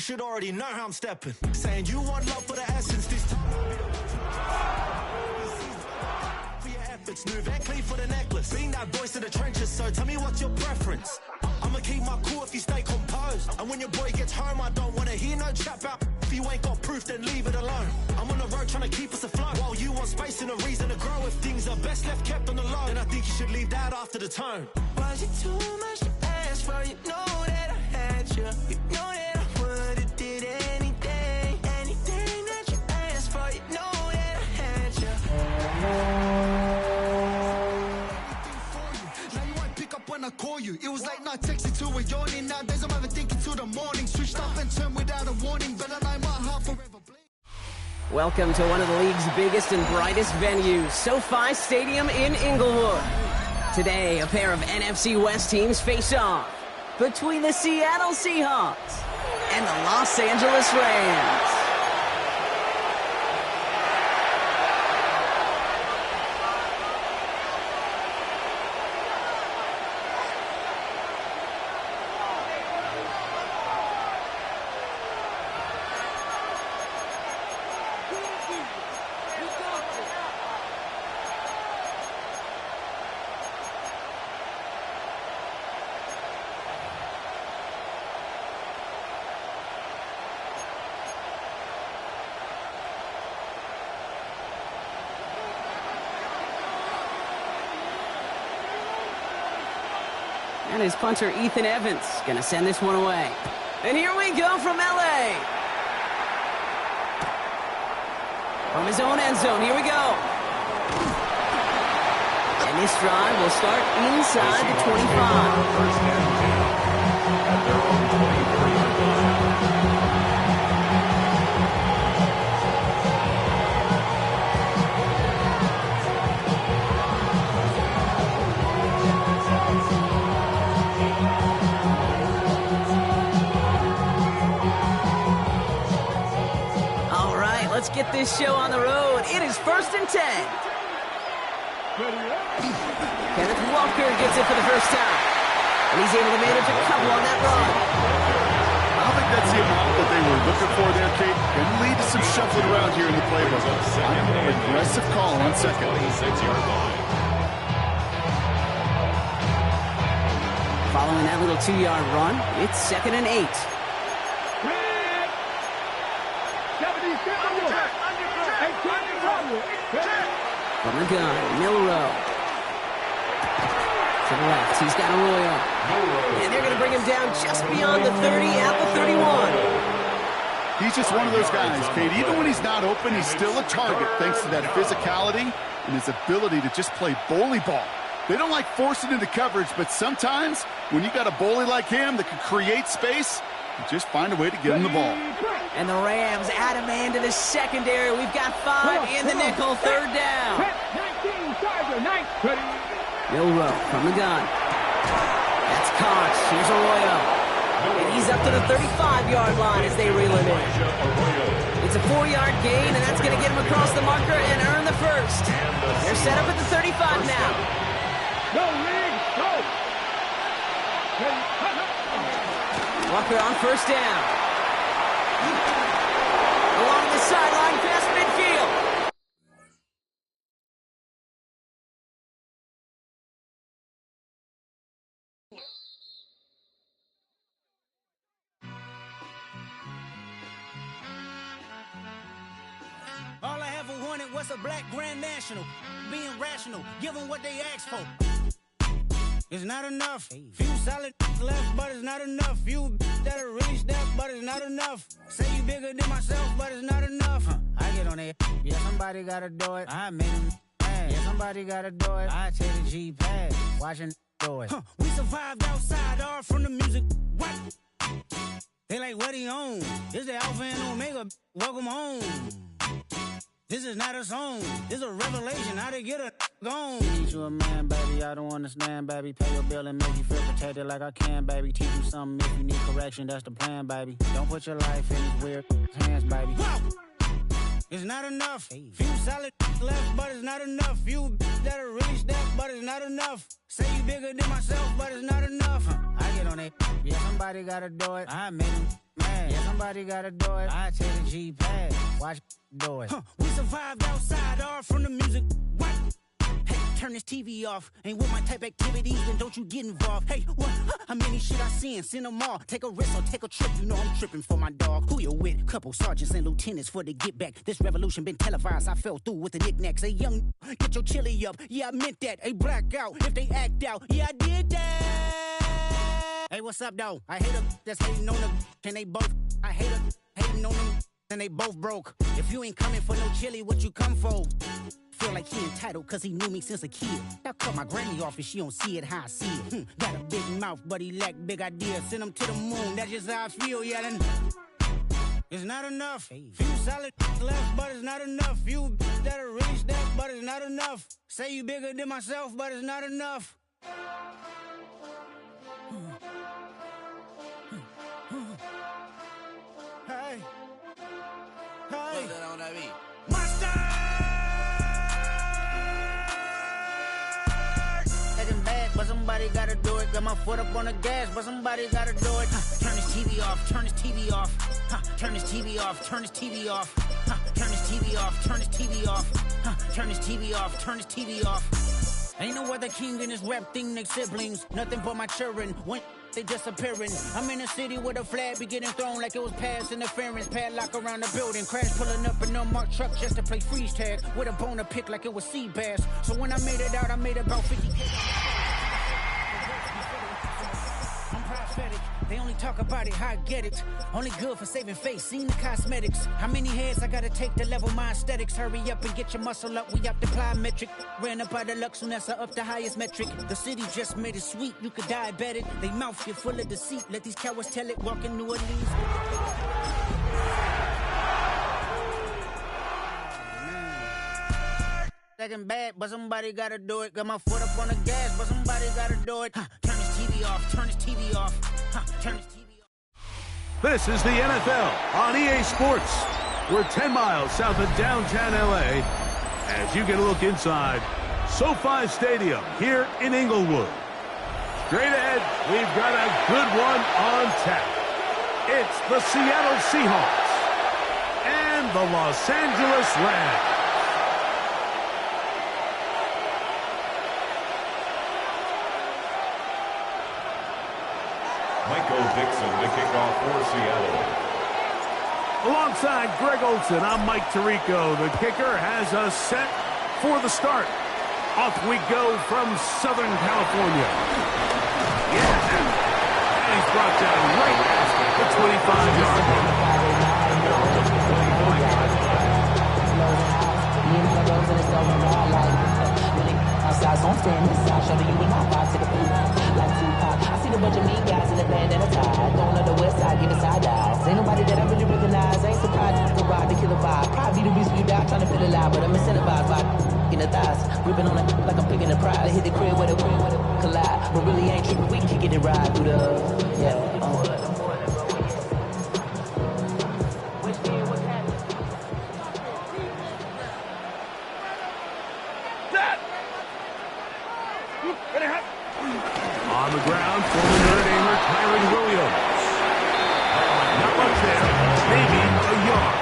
should already know how I'm stepping. Saying you want love for the essence, this time for your efforts. New Van Cleef for the necklace. Being that voice in the trenches, so tell me what's your preference. I'ma keep my cool if you stay composed. And when your boy gets home, I don't wanna hear no chat about. If you ain't got proof, then leave it alone. I'm on the road trying to keep us afloat. While you want space and a reason to grow. If things are best left kept on the low, then I think you should leave that after the tone. Was it too much to ask for? You know that I had you. You know that I would've did anything. Anything that you asked for. You know that I had you. Now you won't pick up when I call you. It was late night texting to a yawning. Nowadays I'm overthinking till the morning. Switched up and turned without a warning. But I know my heart forever bleeds. Welcome to one of the league's biggest and brightest venues, SoFi Stadium in Inglewood. Today, a pair of NFC West teams face off between the Seattle Seahawks and the Los Angeles Rams. And his punter, Ethan Evans, gonna send this one away. And here we go from LA. From his own end zone, here we go. And this drive will start inside the 25. Let's get this show on the road. It is 1st and 10. Kenneth Walker gets it for the first time. And he's able to manage a couple on that run. I don't think that's the amount that they were looking for there, Kate. Can lead to some shuffling around here in the playbook. Aggressive call on second. Following that little 2-yard run, it's 2nd and 8. From the gun, Milrow. To the left, he's got Arroyo. And they're going to bring him down just beyond the 30 at the 31. He's just one of those guys, Kate. Even when he's not open, he's still a target thanks to that physicality and his ability to just play bully ball. They don't like forcing into coverage, but sometimes when you got a bully like him that can create space, you just find a way to get him the ball. And the Rams add a man to the secondary. We've got 5 in the nickel, 3rd down. Milrow from the gun. That's Koch. Here's Arroyo. And he's up to the 35-yard line as they reel him in. It's a 4-yard gain, and that's going to get him across the marker and earn the first. They're set up at the 35 now. Walker on 1st down. Along the sideline, past midfield. All I ever wanted was a black Grand National. Being rational, give them what they asked for. It's not enough. Few solid left, but it's not enough. Few that are really step, but it's not enough. Say you bigger than myself, but it's not enough. I get on it. Yeah, somebody gotta do it. I made him mad. Yeah, somebody gotta do it. I take the G-pad. Watching do it. We survived outside, all from the music. What? They like, what he on? This the Alpha and Omega. Welcome home. This is not a song. This is a revelation. How to get a gone. Need you a man, baby. I don't understand, baby. Pay your bill and make you feel protected like I can, baby. Teach you something if you need correction. That's the plan, baby. Don't put your life in these weird hands, baby. Wow. It's not enough. Few solid left, but it's not enough. Few that are really step, but it's not enough. Say you bigger than myself, but it's not enough. I get on it. Yeah, somebody gotta do it. I made him mad. mad. Yeah, somebody gotta do it. I take the G-Pad. Watch do it. We survived outside, all from the music. What? Hey, turn this TV off. Ain't with my type activities, then don't you get involved. Hey, what? How many shit I seen? Send them all. Take a risk or take a trip. You know I'm tripping for my dog. Who you with? Couple sergeants and lieutenants for the get back. This revolution been televised. I fell through with the knickknacks. Hey, young, get your chili up. Yeah, I meant that. Hey, black out if they act out. Yeah, I did that. Hey, what's up, though? I hate them that's hating on them. And they both, I hate them hating on them. And they both broke. If you ain't coming for no chili, what you come for? Feel like he entitled cause he knew me since a kid. I cut my granny off and she don't see it how I see it. Got a big mouth, but he lack big ideas. Send him to the moon, that's just how I feel, yelling. It's not enough. Few solid left, but it's not enough. Few that'll reach that, but it's not enough. Say you bigger than myself, but it's not enough. Hey. Hey. Monster! Getting bad, but somebody gotta do it. Got my foot up on the gas, but somebody gotta do it. Turn this TV off, turn this TV off. Turn this TV off, turn this TV off. Turn this TV off, turn this TV off. Turn this TV off, turn this TV off. Ain't no other king in this rap thing, they siblings. Nothing but my children. When they disappearing. I'm in a city where the flag be getting thrown like it was past interference. Padlock around the building. Crash pulling up an unmarked truck just to play freeze tag. With a bone to pick like it was sea bass. So when I made it out, I made about 50K. I'm prophetic. They only talk about it, how I get it. Only good for saving face, seen the cosmetics. How many heads I gotta take to level my aesthetics? Hurry up and get your muscle up, we up the plyometric. Ran up out of luck, soon as I up the highest metric. The city just made it sweet, you could diabetic. They mouth get full of deceit, let these cowards tell it, walk in New Orleans. Second bad, but somebody gotta do it. Got my foot up on the gas, but somebody gotta do it. Turn this TV off, turn this TV off. Turn this TV off. This is the NFL on EA Sports. We're 10 miles south of downtown LA as you get a look inside SoFi Stadium here in Inglewood. Straight ahead, we've got a good one on tap. It's the Seattle Seahawks and the Los Angeles Rams. Michael Dixon, the kickoff for Seattle. Alongside Greg Olsen, I'm Mike Tirico. The kicker has us set for the start. Off we go from Southern California. Yeah, and he's brought down right at the 25-yard line. Outside, so I'm staying inside, showing you and I vibe to the beat. Like Tupac, I see the bunch of mean guys in the band that are tied. Going on the west side, give a side dive. Ain't nobody that I really recognize. Ain't surprised to ride the killer vibe. Probably the reason you die trying to feel alive, but I'm incentivized by in the thighs. Ripping on it like I'm picking a prize. They hit the crib where the collide, but really ain't tripping. We can get it right through the On the ground, former Notre Damer Kyren Williams. Not much there, maybe a yard.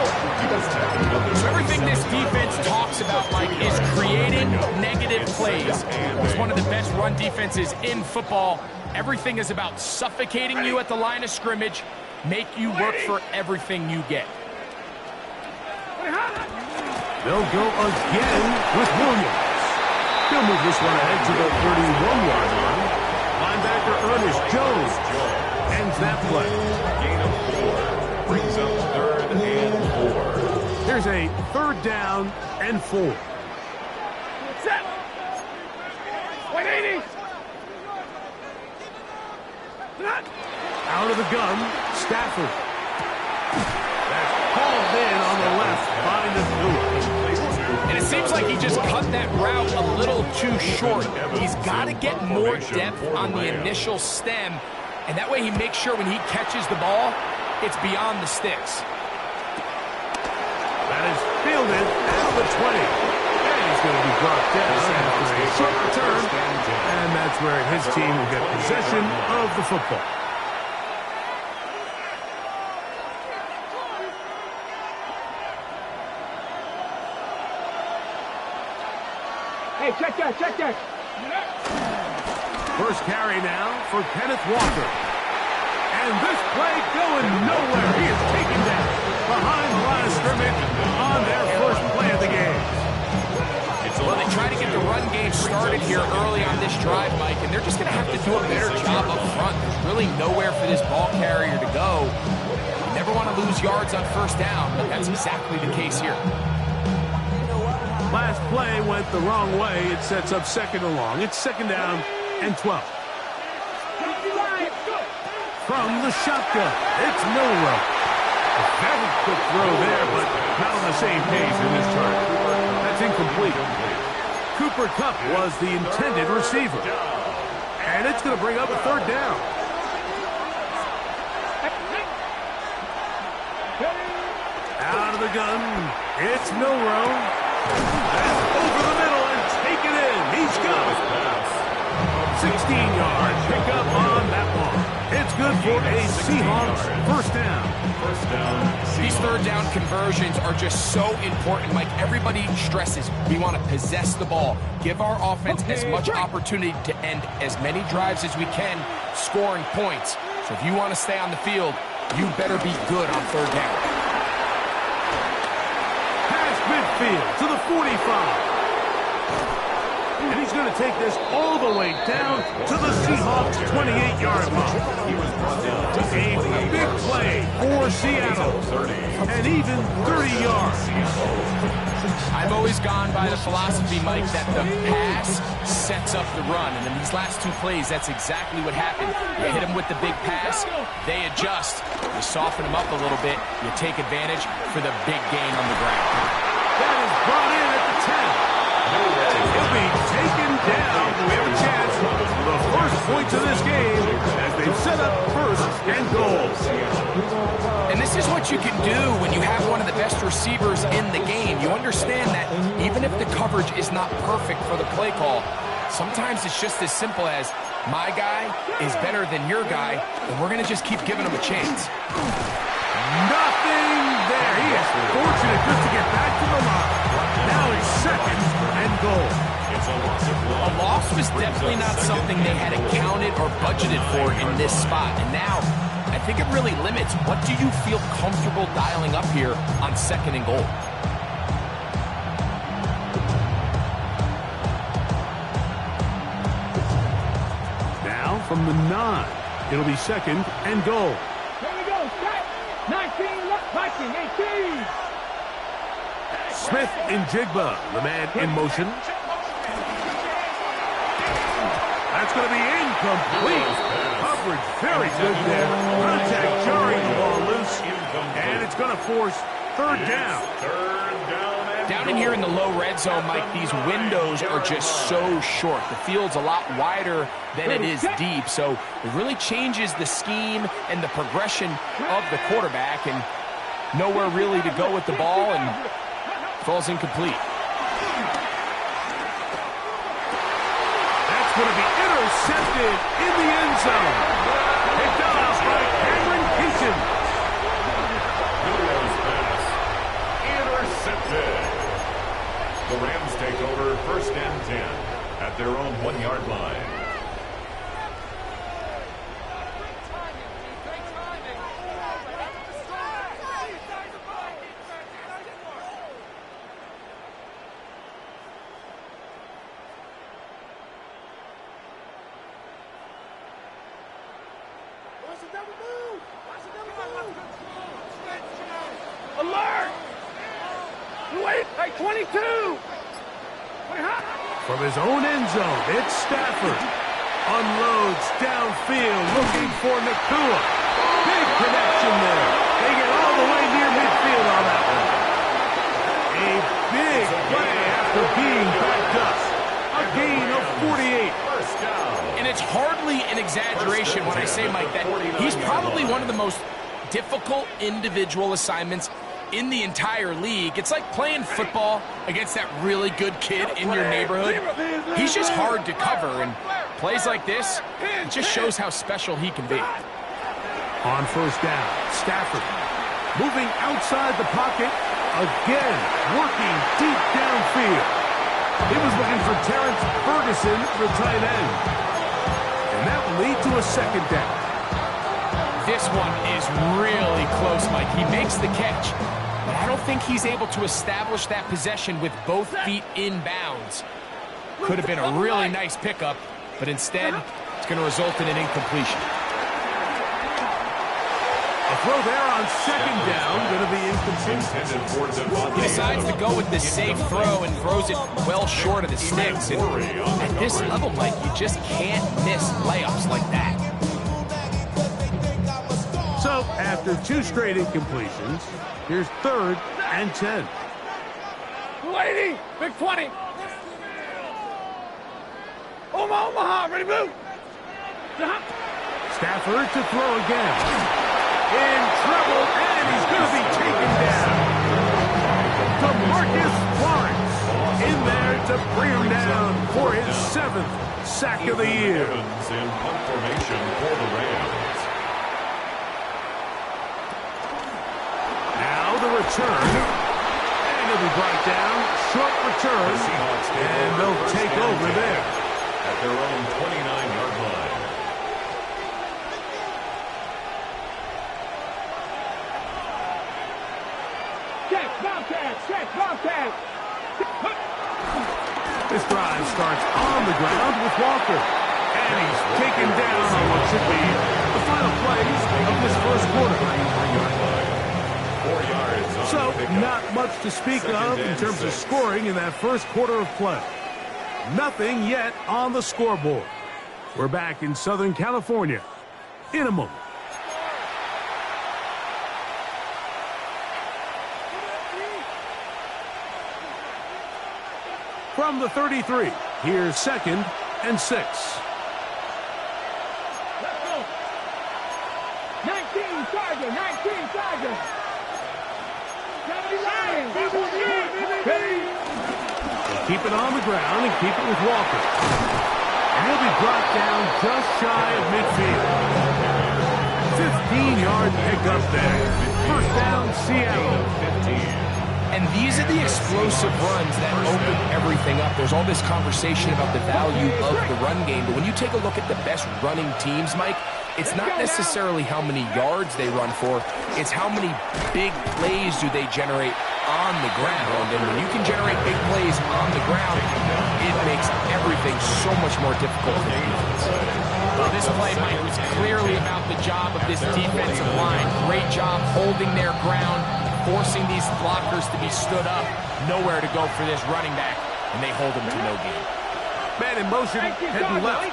So everything this defense talks about, Mike, is creating negative plays. It's one of the best run defenses in football. Everything is about suffocating you at the line of scrimmage, make you work for everything you get. They'll go again with Williams. He'll move this one ahead to the 31-yard line. Linebacker Ernest Jones ends that play. Gain of 4 brings up 3rd and 4. Here's a 3rd down and 4. Set. 180. Out of the gun, Stafford. That's called in on the left by Nacua. And it seems like he just cut that route a little too short. He's got to get more depth on the initial stem, and that way he makes sure when he catches the ball, it's beyond the sticks. That is fielded out of the 20. And he's going to be brought down after a short return, and that's where his team will get possession of the football. Hey, check that. First carry now for Kenneth Walker. And this play going nowhere. He is taken down behind the line of scrimmage on their first play of the game. Well, they try to get the run game started here early on this drive, Mike, and they're just going to have to do a better job up front. There's really nowhere for this ball carrier to go. You never want to lose yards on first down, but that's exactly the case here. Last play went the wrong way. It sets up second and long. It's second down and 12. From the shotgun, it's Milroe. A very quick throw there, but not on the same page in this turn. That's incomplete. Cooper Kupp was the intended receiver. And it's going to bring up a third down. Out of the gun, it's Milroe. That's over the middle and taken in. He's got it. 16-yard pickup on that one. It's good for a Seahawks first down. These third down conversions are just so important, Mike. Everybody stresses we want to possess the ball, give our offense as much opportunity to end as many drives as we can, scoring points. So if you want to stay on the field, you better be good on third down. Past midfield to the 45. And he's going to take this all the way down to the Seahawks' 28-yard line. A big play for Seattle. And even 30 yards. I've always gone by the philosophy, Mike, that the pass sets up the run. And in these last two plays, that's exactly what happened. You hit them with the big pass, they adjust. You soften them up a little bit, you take advantage for the big gain on the ground. That is brought in at the 10. He'll be taken down. We have a chance for the first points of this game as they've set up first and goal. And this is what you can do when you have one of the best receivers in the game. You understand that even if the coverage is not perfect for the play call, sometimes it's just as simple as my guy is better than your guy, and we're going to just keep giving him a chance. Nothing there. He is fortunate just to get back to the line. Now it's second and goal. A loss was definitely not something they had accounted or budgeted for in this spot. And now, I think it really limits what do you feel comfortable dialing up here on second and goal. Now from the 9, it'll be second and goal. Here we go, set. 19, left, 18. Smith and Jigba, the man in motion. That's going to be incomplete. Coverage very good there. Contact jarring the ball loose. And it's going to force third down. Down in here in the low red zone, Mike, these windows are just so short. The field's a lot wider than it is deep. So it really changes the scheme and the progression of the quarterback. And nowhere really to go with the ball, and falls incomplete. That's going to be intercepted in the end zone. Picked up by Cameron Keaton. Intercepted. The Rams take over first and 10 at their own 1-yard line. Alert! Wait, hey, 22! From his own end zone, it's Stafford. Unloads downfield, looking for Nakua. Big connection there. They get all the way near midfield on that one. A big play after being backed up. A gain of 48. And it's hardly an exaggeration when I say, Mike, that he's probably one of the most difficult individual assignments in the entire league. It's like playing football against that really good kid in your neighborhood. He's just hard to cover, and plays like this, it just shows how special he can be. On first down, Stafford moving outside the pocket, again working deep downfield. He was looking for Terrence Ferguson, the tight end. And that will lead to a second down. This one is really close, Mike. He makes the catch, but I don't think he's able to establish that possession with both feet in bounds. Could have been a really nice pickup, but instead, it's going to result in an incompletion. A throw there on second down, going to be incomplete. He decides to go with the safe throw and throws it well short of the sticks. And at this level, Mike, you just can't miss layups like that. So, after 2 straight incompletions, here's 3rd and 10. 280, big 20. Omaha, ready, move. Stafford to throw again. In trouble, and he's going to be taken down. DeMarcus Lawrence in there to bring him down for his 7th sack of the year. Evans in punt formation for the Rams. Now the return. And he'll be brought down. Short return. And they'll take over there. At their own 29-yard line. Bobcat. This drive starts on the ground with Walker. And he's taken down on what should be the final plays of this first quarter. 4 yards. So, not much to speak of in terms of scoring in that first quarter of play. Nothing yet on the scoreboard. We're back in Southern California in a moment. From the 33, here's 2nd and 6. Let's go. 19 Charger, 19 Charger. They'll keep it on the ground and keep it with Walker. And he'll be brought down just shy of midfield. 15-yard pickup there. First down, Seattle. And these are the explosive runs that open everything up. There's all this conversation about the value of the run game, but when you take a look at the best running teams, Mike, it's not necessarily how many yards they run for, it's how many big plays do they generate on the ground. And when you can generate big plays on the ground, it makes everything so much more difficult for the defense. Well, this play, Mike, was clearly about the job of this defensive line. Great job holding their ground, forcing these blockers to be stood up. Nowhere to go for this running back, and they hold him to no gain. Man in motion, heading left.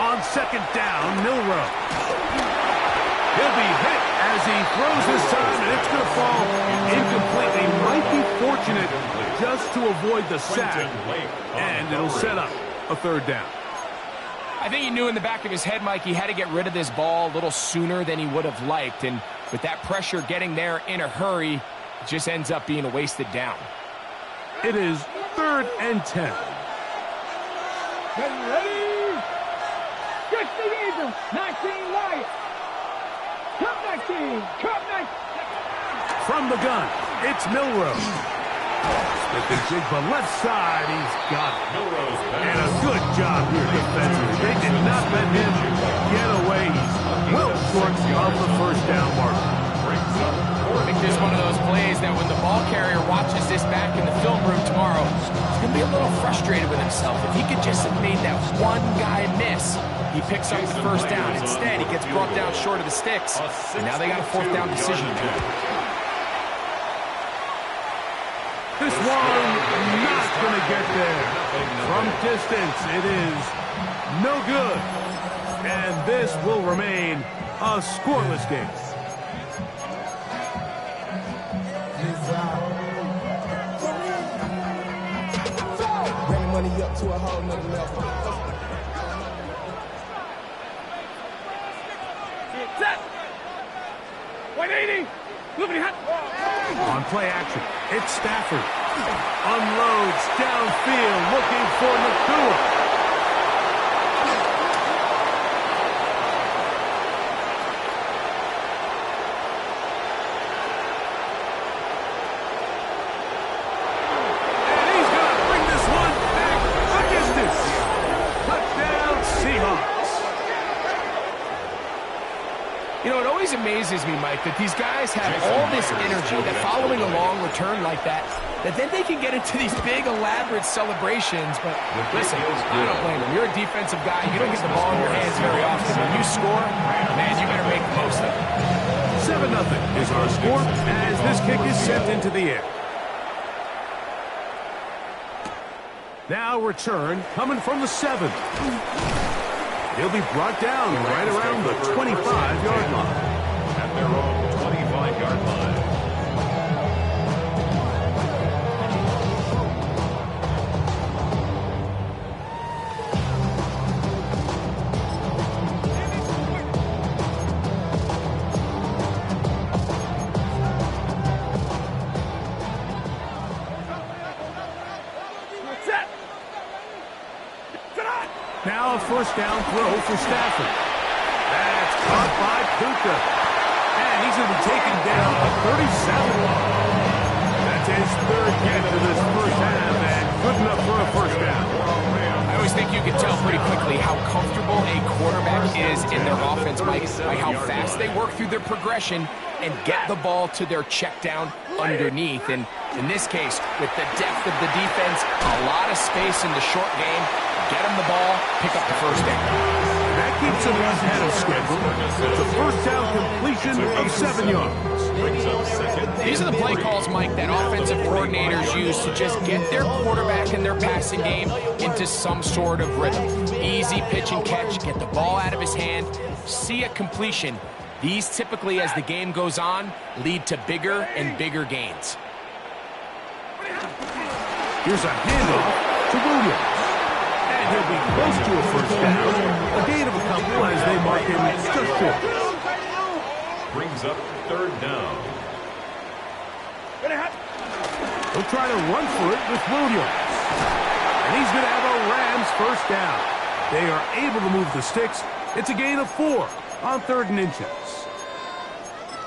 On second down, Milroe. He'll be hit as he throws his time, and it's going to fall incomplete. They might be fortunate just to avoid the sack, and it'll set up a 3rd down. I think he knew in the back of his head, Mike, he had to get rid of this ball a little sooner than he would have liked. And with that pressure getting there in a hurry, it just ends up being a wasted down. It is 3rd and 10. Ready? Get the Eagle. 19 Lions. Come 19. Come 19. From the gun, it's Milroe. Smith and Jigba left side, he's got it. And a good job here defensively. They did not let him get away. He's well short of the first down mark. I think this is one of those plays that when the ball carrier watches this back in the film room tomorrow, he's going to be a little frustrated with himself. If he could just have made that one guy miss, he picks up the first down. Instead, he gets brought down short of the sticks, and now they got a 4th down decision to make. This one not going to get there. From distance, it is no good. And this will remain a scoreless game. Bring money up to a whole nother level. Set. 180. Moving hot. On play action, it's Stafford. Unloads downfield, looking for Nakua. And he's amazes me, Mike, that these guys have all this energy, that following a long return like that then they can get into these big, elaborate celebrations. But listen, I don't blame them. You're a defensive guy. You don't get the ball in your hands very often. When you score, man, you better make the most of it. 7-0 is our score as this kick is sent into the air. Now return coming from the 7. He'll be brought down right around the 25-yard line. At their own 25-yard line. Now a first down throw for Stafford. That's caught by Puka. And he's going to be taken down at 37. That's his third catch of this first half, and good enough for a first down. I always think you can tell pretty quickly how comfortable a quarterback is in their offense, Mike, by how fast they work through their progression and get the ball to their check down underneath. And in this case, with the depth of the defense, a lot of space in the short game, get them the ball, pick up the first down. That keeps them ahead of schedule. It's a first down completion of 7 yards. These are the play calls, Mike, that offensive coordinators use to just get their quarterback and their passing game into some sort of rhythm. Easy pitch and catch, get the ball out of his hand, see a completion. These typically, as the game goes on, lead to bigger and bigger gains. Here's a handoff to Williams. And he'll be close to a first down. A gain of a couple as they mark him just short. Brings up third down. He'll try to run for it with Williams. And he's going to have a Rams first down. They are able to move the sticks. It's a gain of 4 on 3rd and inches.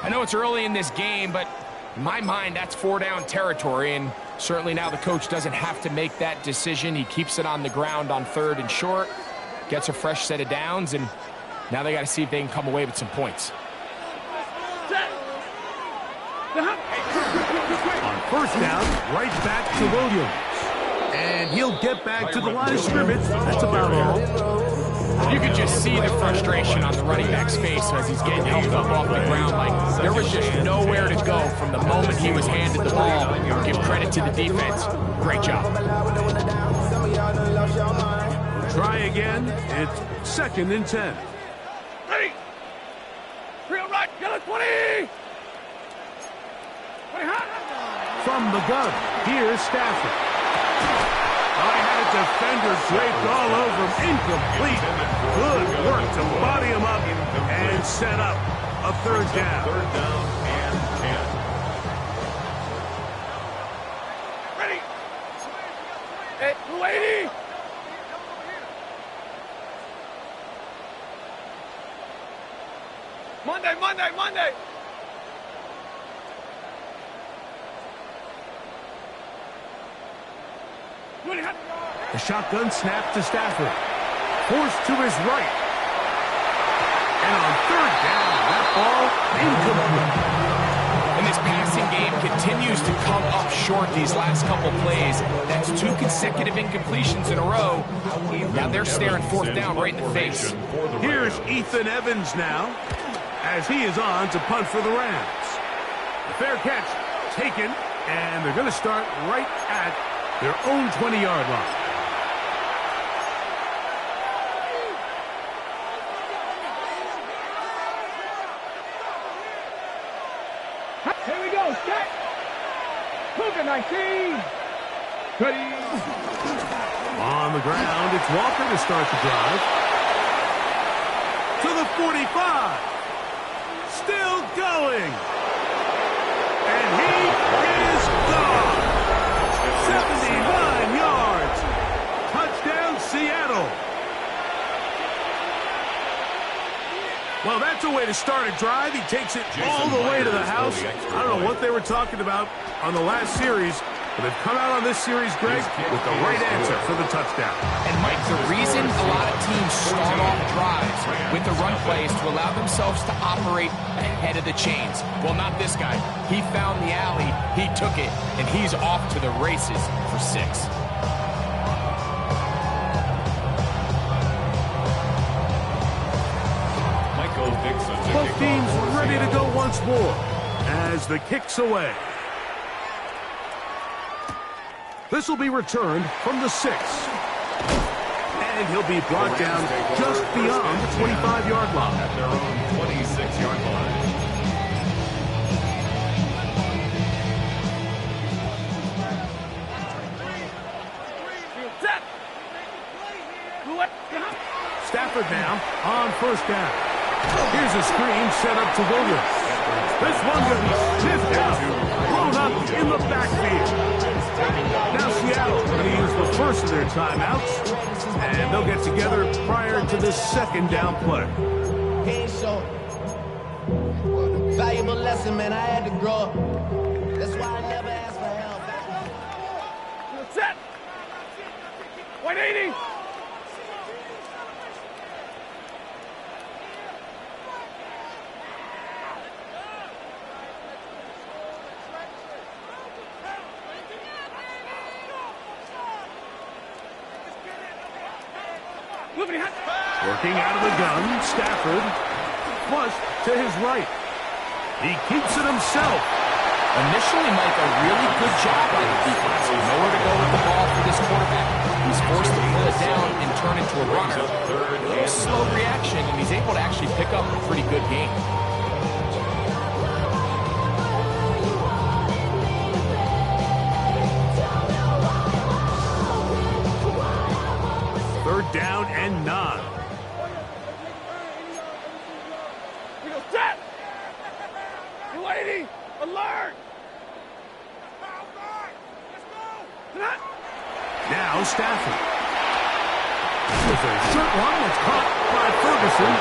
I know it's early in this game, but in my mind, that's 4-down territory, and certainly now the coach doesn't have to make that decision. He keeps it on the ground on 3rd and short, gets a fresh set of downs, and now they got to see if they can come away with some points. On first down, right back to Williams. And he'll get back to the line of scrimmage. That's about all. You could just see the frustration on the running back's face as he's getting helped up off the ground. Like, there was just nowhere to go from the moment he was handed the ball. Give credit to the defense. Great job. Try again. It's 2nd and 10. Ready. Real right. Yellow 20. From the gun, here's Stafford. I had a defender draped all over him. Incomplete. Good work to body him up and set up a 3rd down. 3rd down and 10. Ready. Hey, 280. Monday. The shotgun snap to Stafford. Forced to his right. And on 3rd down, that ball incomplete. And this passing game continues to come up short these last couple plays. That's 2 consecutive incompletions in a row. Now they're staring 4th down right in the face. Here's Ethan Evans now, as he is on to punt for the Rams. A fair catch taken, and they're going to start right at their own 20-yard line. Here we go. Set. Puka 19. Ready. On the ground, it's Walker to start the drive. To the 45. Still going. And he is gone. 79 yards. Touchdown, Seattle. Well, that's a way to start a drive. He takes it all the way to the house. I don't know what they were talking about on the last series, But they've come out on this series, Greg, with the right answer for the touchdown. And, Mike, the reason a lot of teams start off drives with the run plays to allow themselves to operate ahead of the chains. Well, not this guy. He found the alley, he took it, and he's off to the races for 6. Both teams ready to go once more as the kick's away. This will be returned from the 6. And he'll be brought down just beyond the 25-yard line. At their own 26-yard line. Stafford now on first down. Here's a screen set up to Williams. This one going to be sniffed out, blown up in the backfield. Now Seattle going to use the first of their timeouts, and they'll get together prior to this second down play. Hey, show. Valuable lesson, man. I had to grow up. That's why I never asked for help. Set. 180. Working out of the gun, Stafford, flush to his right. He keeps it himself. Initially, Mike, a really good job by the defense. Nowhere to go with the ball for this quarterback. He's forced to pull it down and turn into a runner. A little slow reaction, and he's able to actually pick up a pretty good game. Third down and 9. Set. 180. Alert. Now Stafford. With a short one that's caught by Ferguson.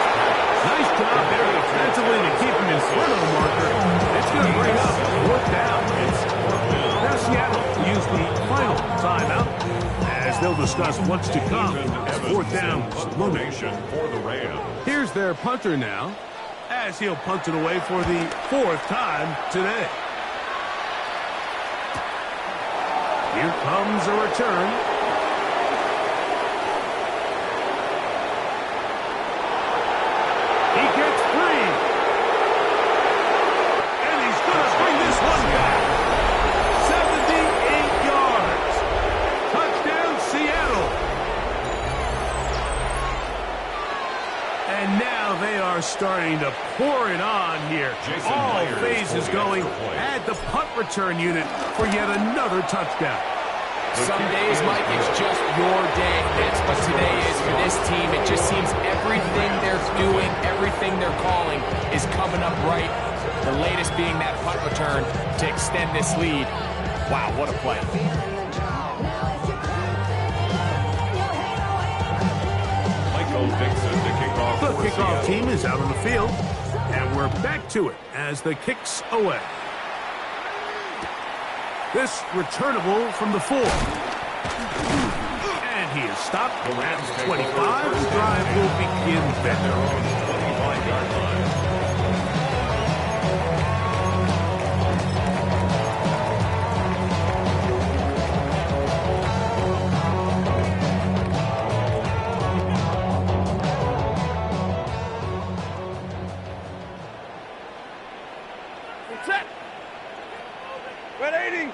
Nice job there defensively to keep him in front of the marker. It's going to bring up 4th down. Now Seattle use the final timeout as they'll discuss what's to come. 4th down for the Rams. Here's their punter now, as he'll punt it away for the 4th time today. Here comes a return. He gets free. And he's going to bring this one back. 78 yards. Touchdown, Seattle. And now they are starting to pour it on here. All phases going. Add the punt return unit for yet another touchdown. Some days, Mike, it's just your day. That's what today is for this team. It just seems everything they're doing, everything they're calling is coming up right. The latest being that punt return to extend this lead. Wow, what a play. Michael Dixon to kick off. The kickoff team is out on the field, and we're back to it as the kick's away. This returnable from the 4. And he is stopped at 25. The drive will begin then. 25-yard line. Set. 180.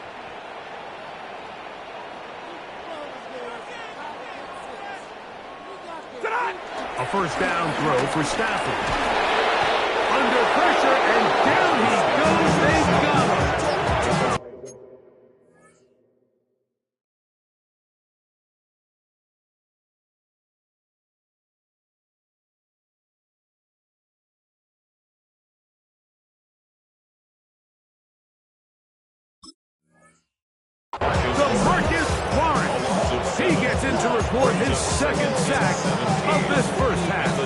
A first down throw for Stafford. Under pressure, and down he goes. They've got him. Marcus Lawrence. He gets in to record his second sack of this first half.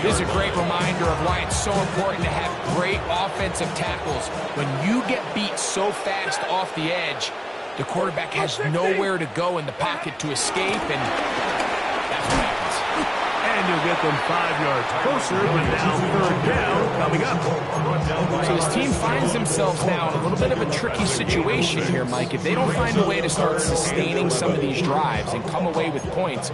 This is a great reminder of why it's so important to have great offensive tackles. When you get beat so fast off the edge, The quarterback has nowhere to go in the pocket to escape, and that's what happens. And you'll get them 5 yards closer, but now third down coming up. So this team finds themselves now in a little bit of a tricky situation here, Mike. If they don't find a way to start sustaining some of these drives and come away with points,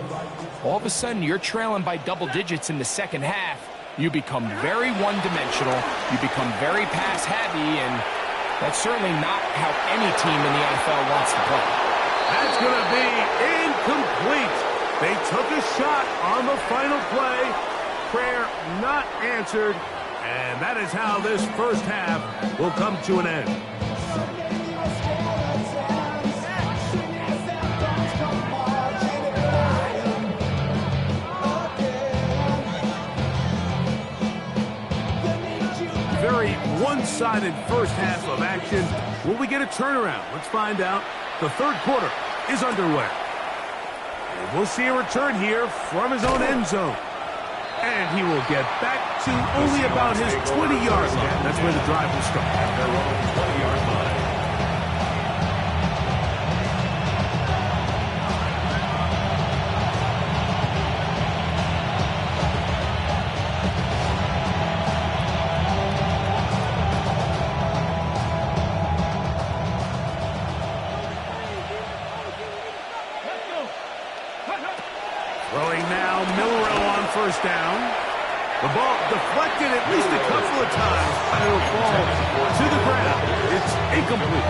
all of a sudden you're trailing by double digits in the second half. You become very one-dimensional. You become very pass-heavy, and that's certainly not how any team in the NFL wants to play. That's going to be incomplete. They took a shot on the final play. Prayer not answered. And that is how this first half will come to an end. Very one-sided first half of action. Will we get a turnaround? Let's find out. The third quarter is underway. And we'll see a return here from his own end zone. And he will get back to only about his 20-yard line. That's where the drive will start. At their own 20-yard line. Throwing now, Milroe on first down. The ball deflected at least a couple of times, and it'll fall to the ground. It's incomplete.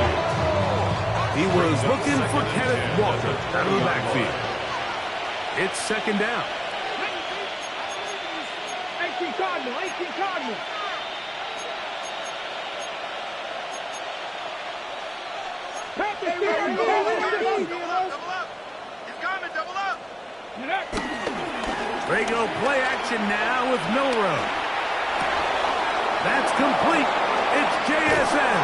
He was looking for Kenneth Walker out of the backfield. It's second down. 18 Cardinal, 18 Cardinal. Regular play action now with Milroe. That's complete. It's JSN.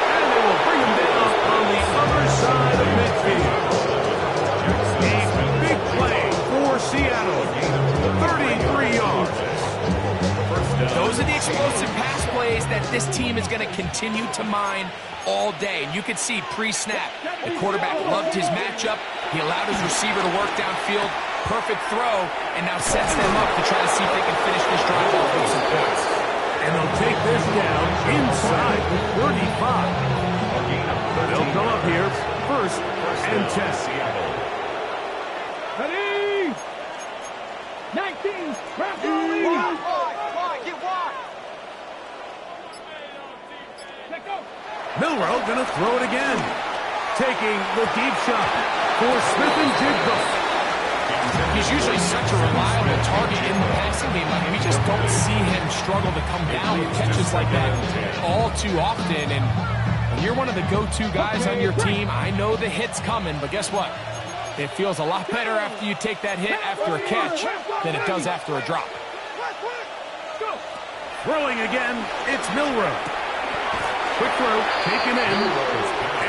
And they will bring him down on the other side of midfield. A big play for Seattle. 33 yards. Those are the explosive pass plays that this team is going to continue to mine all day. And you can see pre-snap, the quarterback loved his matchup. He allowed his receiver to work downfield. Perfect throw, and now sets them up to try to see if they can finish this drive off with some points. And they'll take this down inside the 35. They'll come up here first and 10. Ready? 19. Get wide. Let go. Milroe going to throw it again. Taking the deep shot for Smith-Njigba. He's usually such a reliable target in the passing game. I mean, we just don't see him struggle to come down with catches like that all too often. And when you're one of the go-to guys on your team, I know the hit's coming, but guess what? It feels a lot better after you take that hit after a catch than it does after a drop. Throwing again, it's Milroe. Quick throw, taken in.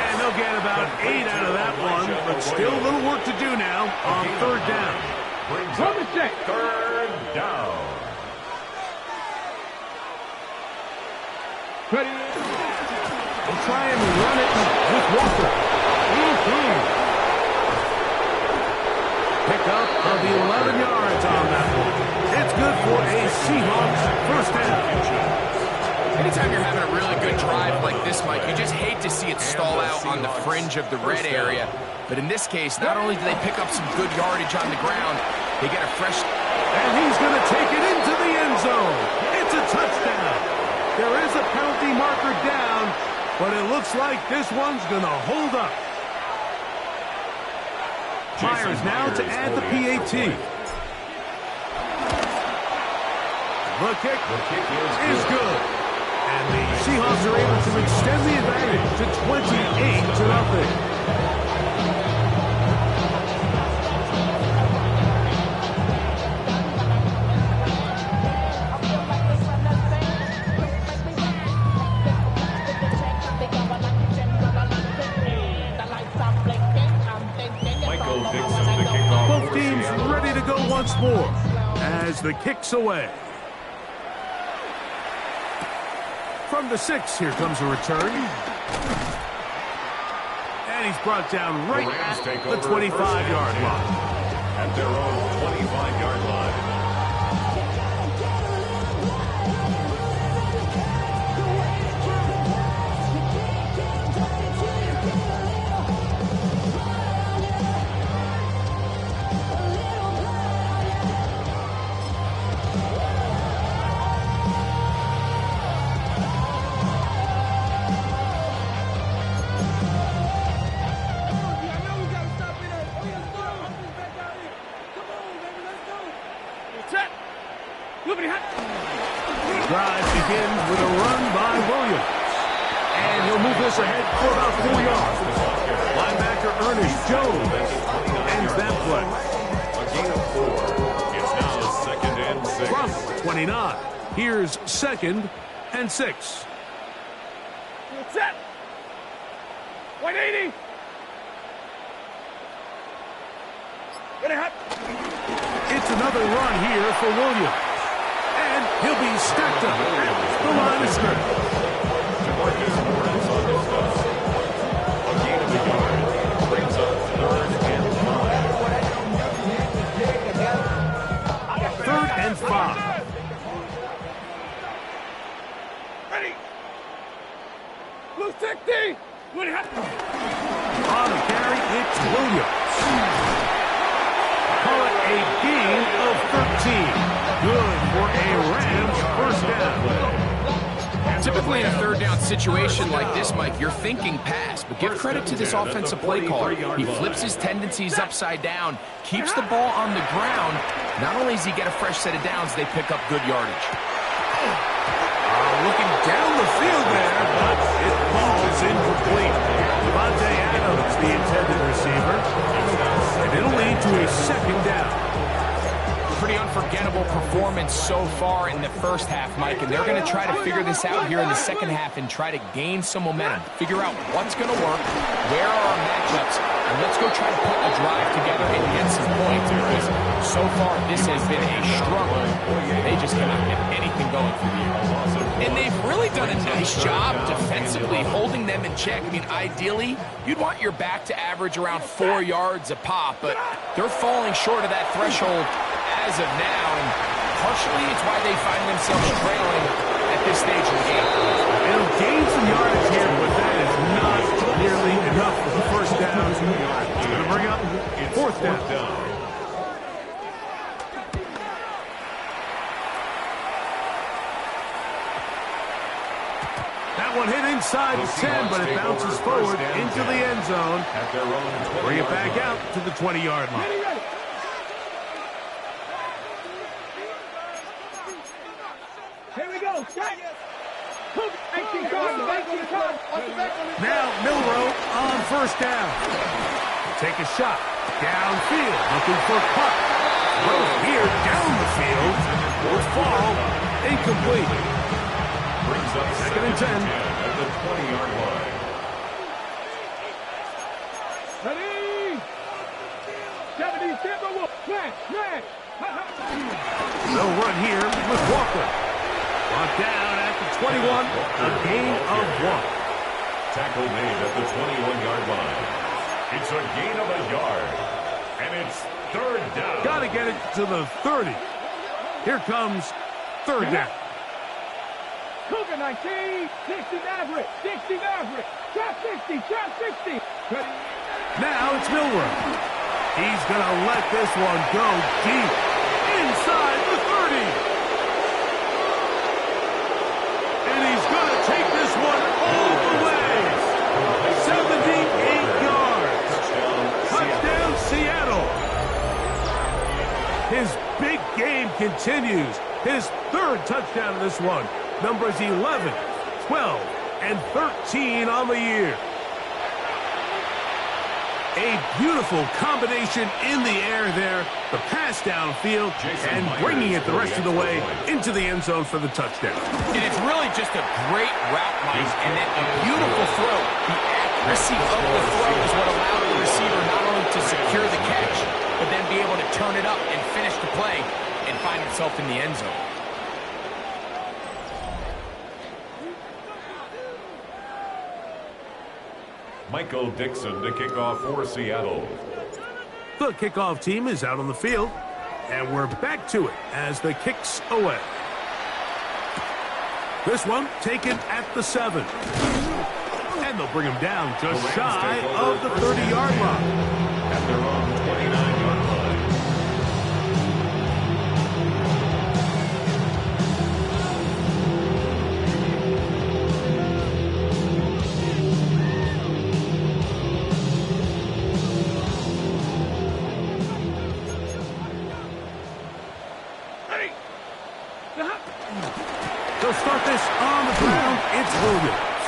And they'll get about 8 out of that one, but still a little work to do now on third down. Third down. Ready? We'll try and run it with Walker. Pick up of the 11 yards on that one. It's good for a Seahawks first down. Anytime you're having a really good drive like this, Mike, you just hate to see it stall out on the fringe of the red area. But in this case, not only do they pick up some good yardage on the ground, they get a fresh... And he's going to take it into the end zone. It's a touchdown. There is a penalty marker down, but it looks like this one's going to hold up. Myers now to add the PAT. The kick is good. And the Seahawks are able to extend the advantage to 28-0. Both teams ready to go once more as the kick's away. From the 6, here comes a return. And he's brought down right at the 25-yard line. At their own 25-yard line. Drive begins with a run by Williams. And he'll move this ahead for about 4 yards. Linebacker Ernest Jones ends that play. A gain of 4. It's now 2nd and 6. From 29. Here's 2nd and 6. Set. 180. It's another run here for Williams. And he'll be stacked up at the line of scrimmage. Marcus Morris on this one. A gain of a yard. Brings up 3rd and 5. 3rd and 5. Ready. Blue 60. On the carry, it's Williams. Call it a gain of 13. Good for a Rams first down. Typically in a 3rd down situation like this, Mike, you're thinking pass, but give credit to this offensive play caller. He flips his tendencies upside down, keeps the ball on the ground. Not only does he get a fresh set of downs, they pick up good yardage. Looking down the field there, but it falls incomplete. Devontae Adams, the intended receiver, and it'll lead to a 2nd down. Pretty unforgettable performance so far in the first half, Mike, and they're going to try to figure this out here in the second half and try to gain some momentum. Figure out what's going to work, where are our matchups, and let's go try to put a drive together and get some points, because so far this has been a struggle. They just cannot get anything going for the year. And they've really done a nice job defensively holding them in check. I mean, ideally, you'd want your back to average around 4 yards a pop, but they're falling short of that threshold as of now, and partially it's why they find themselves trailing at this stage of the game. It'll gain some yardage here, but that is not nearly enough for the first down. It's going to bring up 4th down. That one hit inside the 10, but it bounces forward into the end zone. Bring it back out to the 20-yard line. Here we go. Now Milroe on first down. Take a shot. Downfield. Looking for puck. Throw here down the field. Will fall. Incomplete. Brings up 2nd and 10. At the 20-yard line. Ready. 70 Timberwolves. Flat. They'll run here with Walker. Brought down at the 21. A gain of 1. Tackle made at the 21-yard line. It's a gain of a yard. And it's 3rd down. Got to get it to the 30. Here comes 3rd down. Cougar 19, 60 Maverick, Trap 60. Now it's Milroe. He's going to let this one go deep. Inside the 30. And he's going to take this one all the way. 78 yards. Touchdown, Seattle. His big game continues. His 3rd touchdown in this one. Numbers 11, 12, and 13 on the year. A beautiful combination in the air there. The pass downfield and bringing it the rest of the way into the end zone for the touchdown. And it's really just a great route, Mike, and then a beautiful throw. The accuracy of the throw is what allowed the receiver not only to secure the catch, but then be able to turn it up and finish the play and find himself in the end zone. Michael Dixon to kick off for Seattle. The kickoff team is out on the field, and we're back to it as the kick's away. This one taken at the 7. And they'll bring him down just shy of the 30-yard line. At their own 29-yard line. They'll start this on the ground. It's Williams.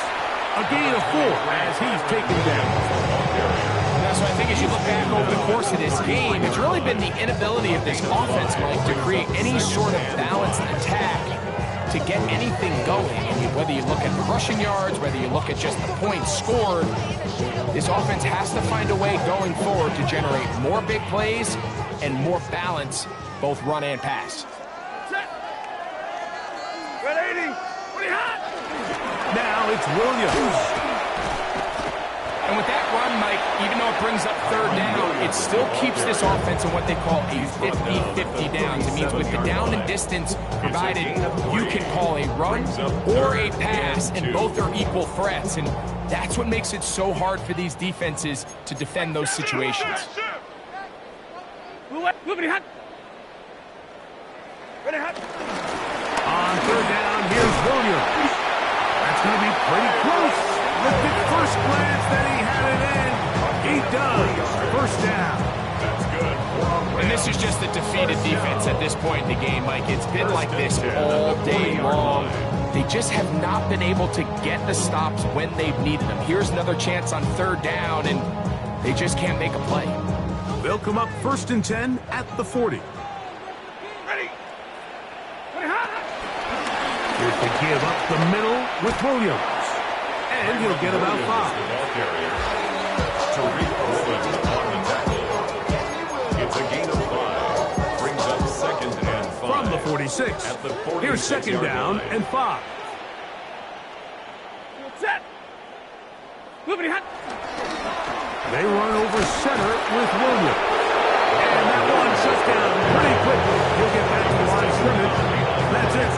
A gain of 4 as he's taken down. Yeah, so I think as you look back over the course of this game, it's really been the inability of this offense, Mike, to create any sort of balanced attack to get anything going. I mean, whether you look at the rushing yards, whether you look at just the points scored, this offense has to find a way going forward to generate more big plays and more balance, both run and pass. Now it's Williams. And with that run, Mike, even though it brings up 3rd down, it still keeps this offense in what they call a 50-50 downs. It means with the down and distance provided, you can call a run or a pass, and both are equal threats. And that's what makes it so hard for these defenses to defend those situations. On 3rd down, here's Williams. That's going to be pretty close. Look at first glance that he had it in. He does. First down. That's good. And this is just a defeated defense at this point in the game, Mike. It's been like this all day long. They just have not been able to get the stops when they've needed them. Here's another chance on 3rd down, and they just can't make a play. They'll come up 1st and 10 at the 40. Here's to give up the middle with Williams. And he'll get about 5. Tariq Woolen on the tackle. It's a gain of 5. Brings up 2nd and 5. From the 46. At the 46 Here's 2nd down line. and 5. Set. They run over center with Williams. And that one shuts down pretty quickly. He'll get back to the line of scrimmage. That's it.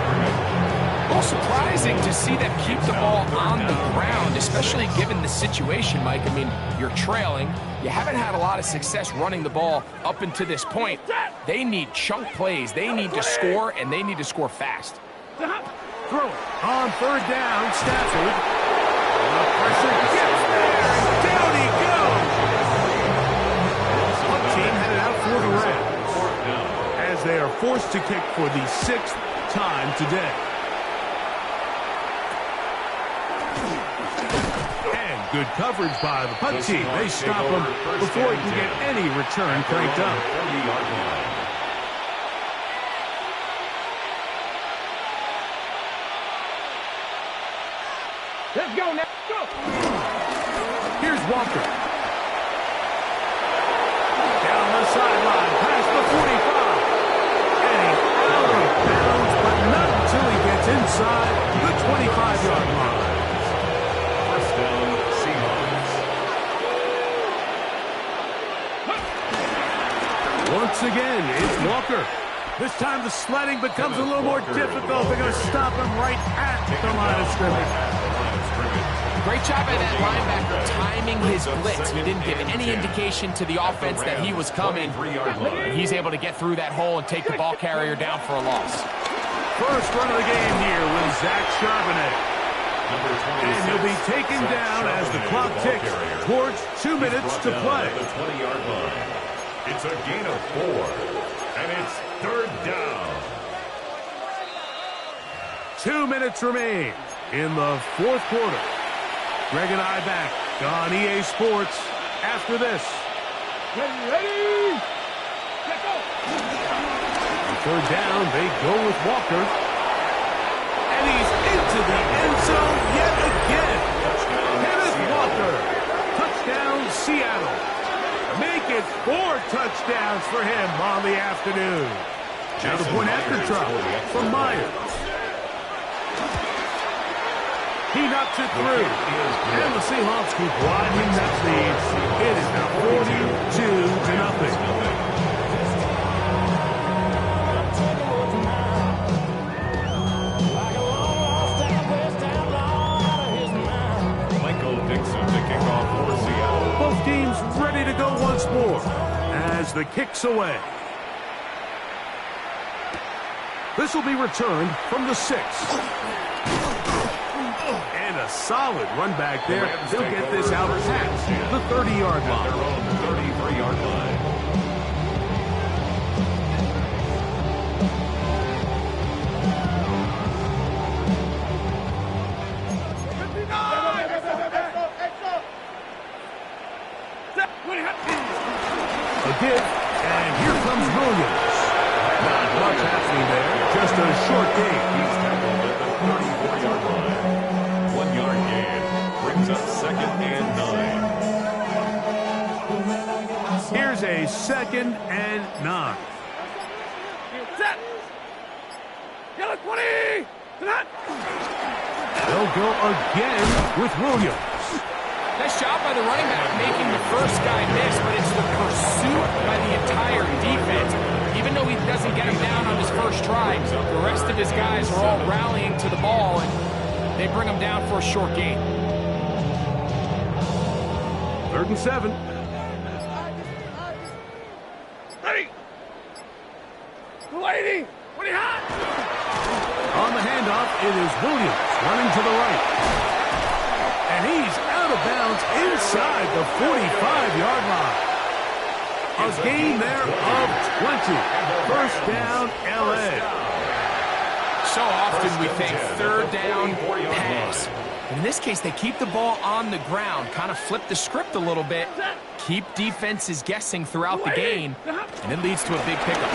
Well, surprising to see them keep the ball on the ground, especially given the situation, Mike. I mean, you're trailing. You haven't had a lot of success running the ball up until this point. They need chunk plays. They need to score, and they need to score fast. Throw it. On 3rd down, Stafford. The pressure gets there. Down he goes. One team headed out for the Rams as they are forced to kick for the 6th time today. Good coverage by the punt team. They stop him before he can get any return cranked up. Let's go now. Go. Here's Walker. Down the sideline, past the 45. And he's out of bounds, but not until he gets inside the 25-yard line. First down, Seahawks. Once again, it's Walker. This time the sledding becomes a little more difficult. They're going to stop him right at the line of scrimmage. Great job by that linebacker timing his blitz. He didn't give any indication to the offense that he was coming. He's able to get through that hole and take the ball carrier down for a loss. First run of the game here with Zach Charbonnet. And he'll be taken down as the clock ticks towards 2 minutes to play. The 20-yard line. It's a gain of 4, and it's 3rd down. 2 minutes remain in the 4th quarter. Greg and I back on EA Sports after this. Ready? Let's go. On 3rd down, they go with Walker. And he's into the end zone yet again. Kenneth Walker. Touchdown, Seattle. Make it 4 touchdowns for him on the afternoon. Now the point after try from Myers. He He knocks it through. And the Seahawks keep widening that lead. It is now 42-0. Both teams ready to go once more as the kick's away. This will be returned from the 6. And a solid run back there. He'll get this out past the 30-yard line. They're on the 33-yard line. A give, and here comes Williams. Not much happening there, just a short gain. He's tackled at the 34-yard line. 1-yard gain brings up 2nd and 9. Here's a 2nd and 9. Set. Yellow 20. They'll go again with Williams. Nice job by the running back making the first guy miss, but it's the pursuit by the entire defense. Even though he doesn't get him down on his first try, the rest of his guys are all rallying to the ball, and they bring him down for a short gain. 3rd and 7. Ready. 280. What do you have? On the handoff, it is Williams running to the right. And he's out of bounds inside the 45-yard line. A gain there of 20. First down, L.A. So often we think 3rd down, pass. In this case, they keep the ball on the ground, kind of flip the script a little bit, keep defenses guessing throughout the game, and it leads to a big pickup.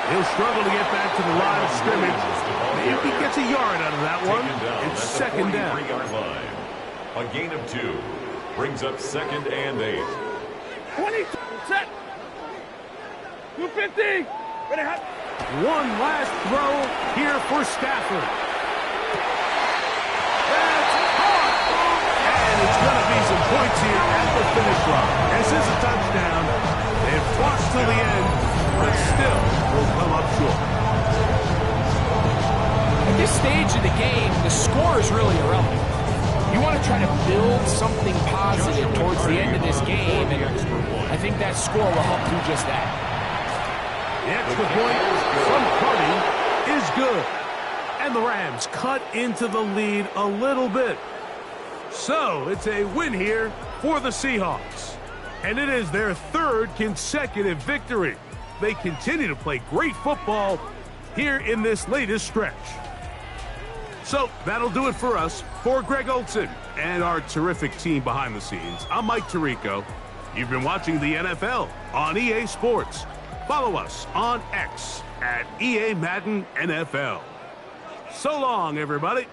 He'll struggle to get back to the line of scrimmage. Maybe he gets a yard out of that one. It's 2nd down. Line. A gain of 2 brings up 2nd and 8. 20. Set. 250. Ready. Hot. One last throw here for Stafford. That's caught. And it's going to be some points here at the finish line. This is a touchdown. They've fought till the end, but still will come up short. At this stage of the game, the score is really irrelevant. You want to try to build something positive towards the end of this game, and I think that score will help do just that. The extra point from Cardi is good. And the Rams cut into the lead a little bit. So it's a win here for the Seahawks. And it is their 3rd consecutive victory. They continue to play great football here in this latest stretch. So that'll do it for us. For Greg Olsen and our terrific team behind the scenes, I'm Mike Tirico. You've been watching the NFL on EA Sports. Follow us on X at EA Madden NFL. So long, everybody.